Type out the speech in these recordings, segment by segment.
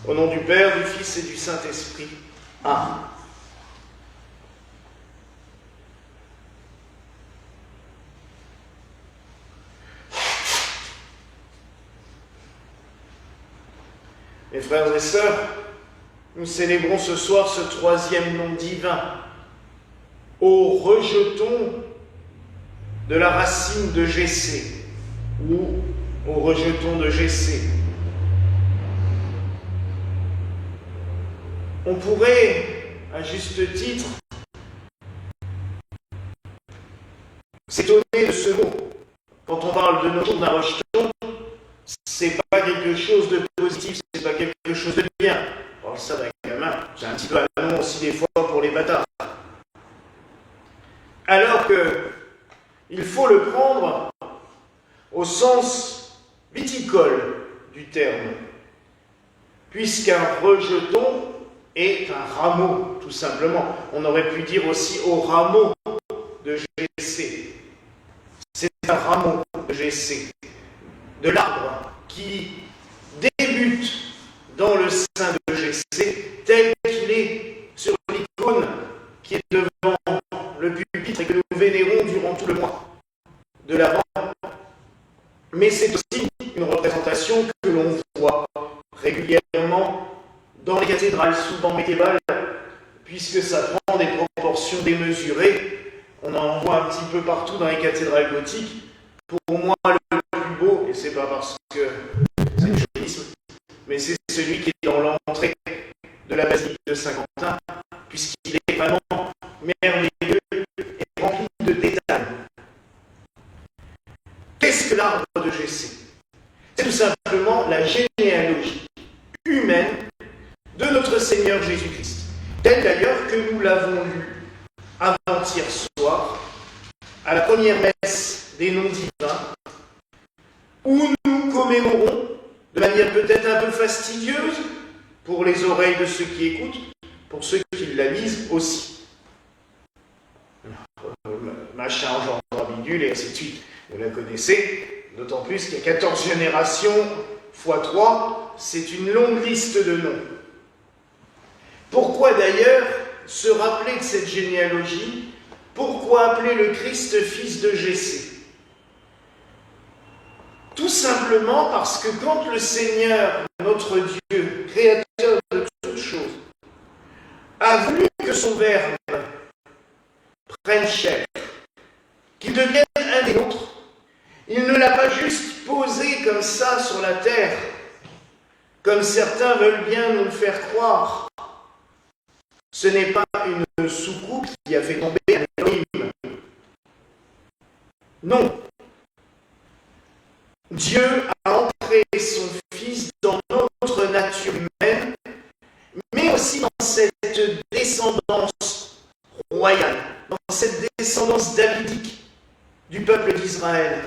Au nom du Père, du Fils et du Saint-Esprit. Amen. Mes frères et sœurs, nous célébrons ce soir ce troisième nom divin, au rejeton de la racine de Jessé, ou au rejeton de Jessé. On pourrait, à juste titre, s'étonner de ce mot. Quand on parle de nos jours d'un rejeton, c'est pas quelque chose de positif, c'est pas quelque chose de bien. On parle ça d'un gamin, c'est un petit peu un nom aussi des fois pour les bâtards. Alors que il faut le prendre au sens viticole du terme, puisqu'un rejeton est un rameau, tout simplement. On aurait pu dire aussi au rameau de Jessé. C'est un rameau de Jessé, de l'arbre qui débute dans le sein de Jessé, tel qu'il est sur l'icône qui est devant le pupitre et que nous vénérons durant tout le mois de l'Avent. Mais c'est aussi une représentation que l'on voit régulièrement dans les cathédrales, souvent médiévales, puisque ça prend des proportions démesurées. On en voit un petit peu partout dans les cathédrales gothiques. Pour moi, le plus beau, et c'est pas parce que c'est du chauvinisme, mais c'est celui qui est dans l'entrée de la basilique de Saint-Quentin, puisqu'il est vraiment merveilleux et rempli de détails. Qu'est-ce que l'arbre de Jessé? C'est tout simplement la généalogie humaine de notre Seigneur Jésus-Christ, tel d'ailleurs que nous l'avons lu avant-hier soir, à la première messe des noms divins, où nous commémorons, de manière peut-être un peu fastidieuse, pour les oreilles de ceux qui écoutent, pour ceux qui la lisent aussi. Machin engendre bidule, et ainsi de suite. Vous la connaissez, d'autant plus qu'il y a 14 générations fois 3, c'est une longue liste de noms. Pourquoi d'ailleurs se rappeler de cette généalogie? Pourquoi appeler le Christ fils de Jessé? Tout simplement parce que quand le Seigneur, notre Dieu, créateur de toutes choses, a voulu que son Verbe prenne chair, qu'il devienne un des nôtres, il ne l'a pas juste posé comme ça sur la terre, comme certains veulent bien nous le faire croire. Ce n'est pas une soucoupe qui a fait tomber un Élohim. Non. Dieu a entré son Fils dans notre nature humaine, mais aussi dans cette descendance royale, dans cette descendance davidique du peuple d'Israël,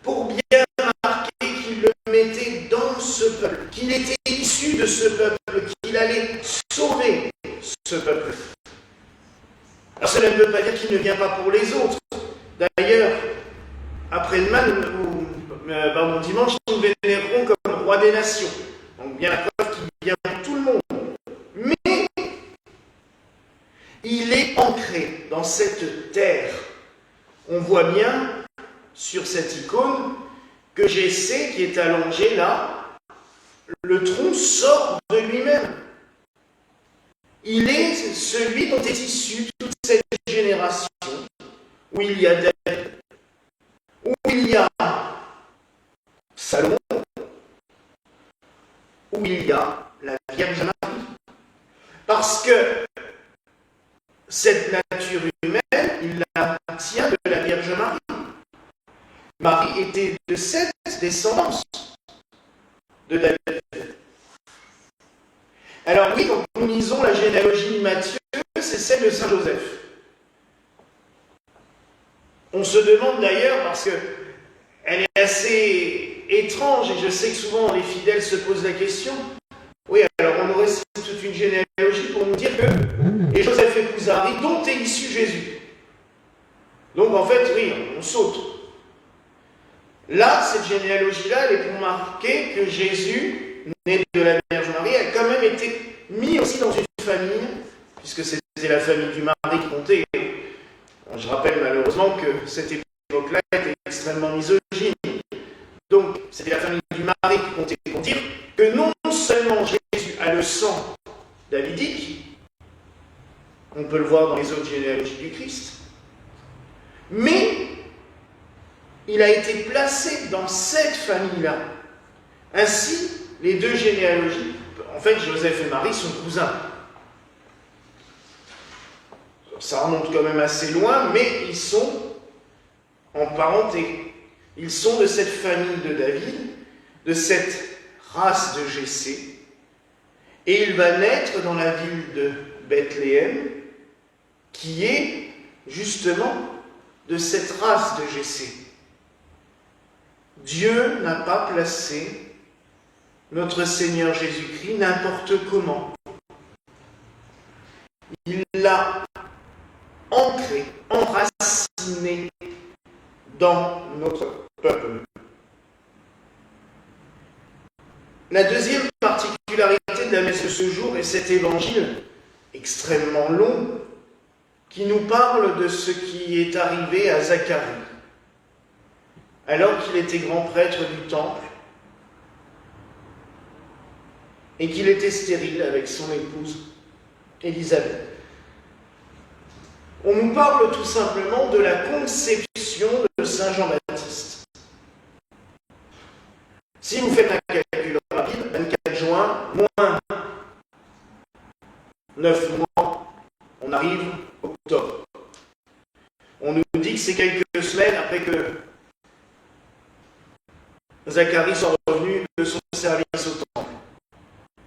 pour bien marquer qu'il le mettait dans ce peuple, qu'il était issu de ce peuple, qu'il allait sauver ce peuple. Alors cela ne veut pas dire qu'il ne vient pas pour les autres. D'ailleurs, après-demain, dimanche, nous vénérerons comme roi des nations. Donc bien la preuve qu'il vient pour tout le monde. Mais il est ancré dans cette terre. On voit bien sur cette icône que Jessé, qui est allongé là, le tronc sort de lui-même. Il est celui dont est issue toute cette génération, où il y a David, où il y a Salomon, où il y a la Vierge Marie. Parce que cette nature humaine, il la tient de la Vierge Marie. Marie était de cette descendance de David. Alors oui, quand nous lisons la généalogie de Matthieu, c'est celle de Saint Joseph. On se demande d'ailleurs, parce qu'elle est assez étrange, et je sais que souvent les fidèles se posent la question, oui, alors on aurait toute une généalogie pour nous dire que Joseph épousa Marie, dont est issu Jésus. Donc en fait, oui, on saute. Là, cette généalogie-là, elle est pour marquer que Jésus, né de la Vierge Marie, a quand même été mis aussi dans une famille, puisque c'était la famille du mari qui comptait. Je rappelle malheureusement que cette époque-là était extrêmement misogyne. Donc, c'était la famille du mari qui comptait pour dire que non seulement Jésus a le sang davidique, on peut le voir dans les autres généalogies du Christ, mais il a été placé dans cette famille-là. Ainsi, les deux généalogies, en fait, Joseph et Marie sont cousins. Ça remonte quand même assez loin, mais ils sont en parenté. Ils sont de cette famille de David, de cette race de Jessé, et il va naître dans la ville de Bethléem, qui est justement de cette race de Jessé. Dieu n'a pas placé notre Seigneur Jésus-Christ n'importe comment. Il l'a ancré, enraciné dans notre peuple. La deuxième particularité de la messe de ce jour est cet évangile extrêmement long qui nous parle de ce qui est arrivé à Zacharie alors qu'il était grand prêtre du temple et qu'il était stérile avec son épouse Élisabeth. On nous parle tout simplement de la conception de Saint Jean-Baptiste. Si vous faites un calcul rapide, 24 juin, moins 9 mois, on arrive au octobre. On nous dit que c'est quelques semaines après que Zacharie soit revenu de son service au temple.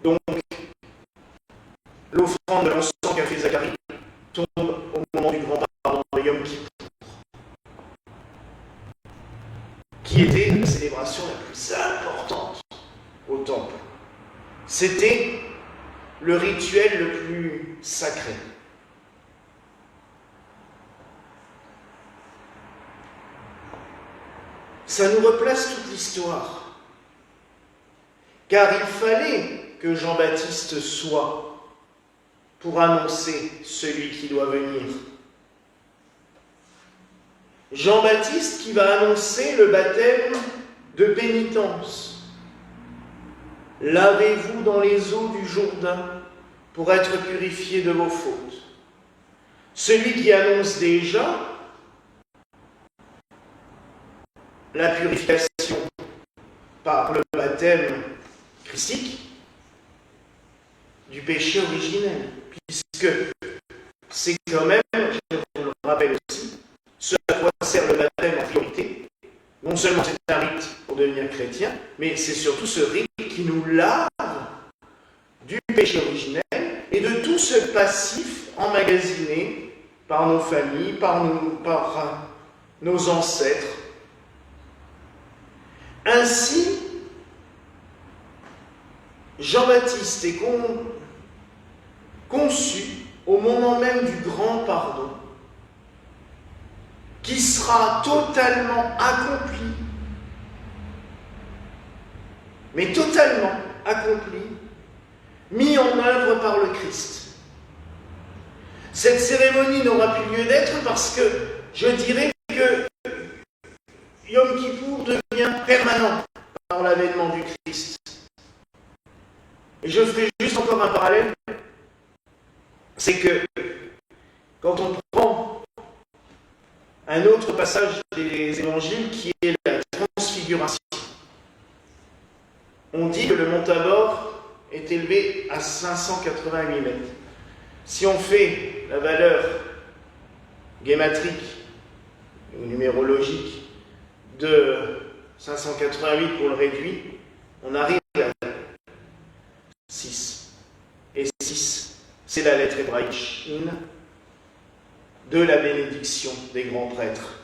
Donc, l'offrande de l'encens qu'a fait Zacharie tombe au moment du grand pardon de Yom Kippour, qui était la célébration la plus importante au temple. C'était le rituel le plus sacré. Ça nous replace toute l'histoire. Car il fallait que Jean-Baptiste soit pour annoncer celui qui doit venir. Jean-Baptiste qui va annoncer le baptême de pénitence. Lavez-vous dans les eaux du Jourdain pour être purifiés de vos fautes. Celui qui annonce déjà la purification par le baptême christique du péché originel, puisque c'est quand même, je vous le rappelle aussi, ce à quoi sert le baptême en priorité. Non seulement c'est un rite pour devenir chrétien, mais c'est surtout ce rite qui nous lave du péché originel et de tout ce passif emmagasiné par nos familles, par nos ancêtres. Ainsi, Jean-Baptiste est conçu au moment même du grand pardon, qui sera totalement accompli, mais totalement accompli, mis en œuvre par le Christ. Cette cérémonie n'aura plus lieu d'être parce que je dirais que Yom Kippour devient permanent par l'avènement du Christ. Et je ferai juste encore un parallèle, c'est que quand on prend un autre passage des évangiles qui est la transfiguration, on dit que le mont Tabor est élevé à 588 mètres. Si on fait la valeur guématrique ou numérologique de 588 pour le réduit, on arrive à 6. Et 6, c'est la lettre hébraïque Shin de la bénédiction des grands prêtres.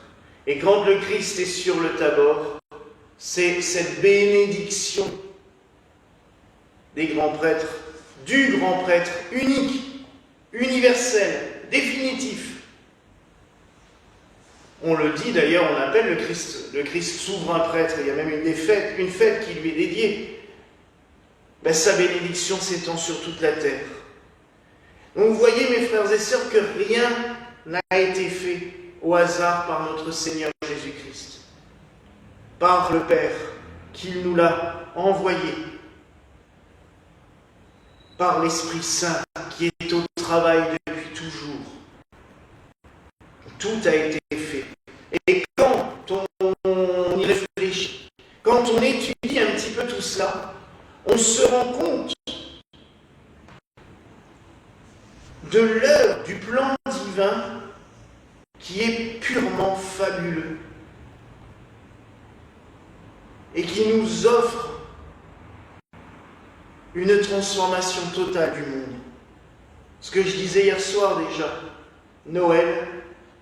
Et quand le Christ est sur le Tabor, c'est cette bénédiction des grands prêtres, du grand prêtre unique, universel, définitif. On le dit d'ailleurs, on appelle le Christ souverain prêtre. Il y a même une fête qui lui est dédiée. sa bénédiction s'étend sur toute la terre. Donc vous voyez, mes frères et sœurs, que rien n'a été fait au hasard par notre Seigneur Jésus-Christ, par le Père, qui nous l'a envoyé, par l'Esprit Saint, qui est au travail depuis toujours. Tout a été fait. Et quand on y réfléchit, quand on étudie un petit peu tout cela, on se rend compte de l'œuvre, du plan divin qui est purement fabuleux et qui nous offre une transformation totale du monde. Ce que je disais hier soir déjà, Noël,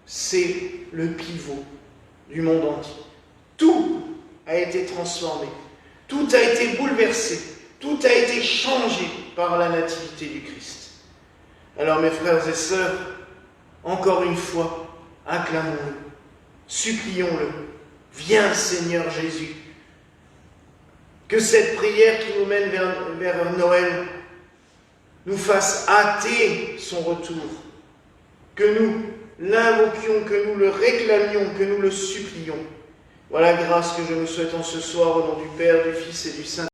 c'est le pivot du monde entier. Tout a été transformé, tout a été bouleversé, tout a été changé par la nativité du Christ. Alors mes frères et sœurs, encore une fois, acclamons-le, supplions-le. Viens Seigneur Jésus. Que cette prière qui nous mène vers Noël nous fasse hâter son retour. Que nous l'invoquions, que nous le réclamions, que nous le supplions. Voilà la grâce que je nous souhaite en ce soir au nom du Père, du Fils et du Saint-Esprit.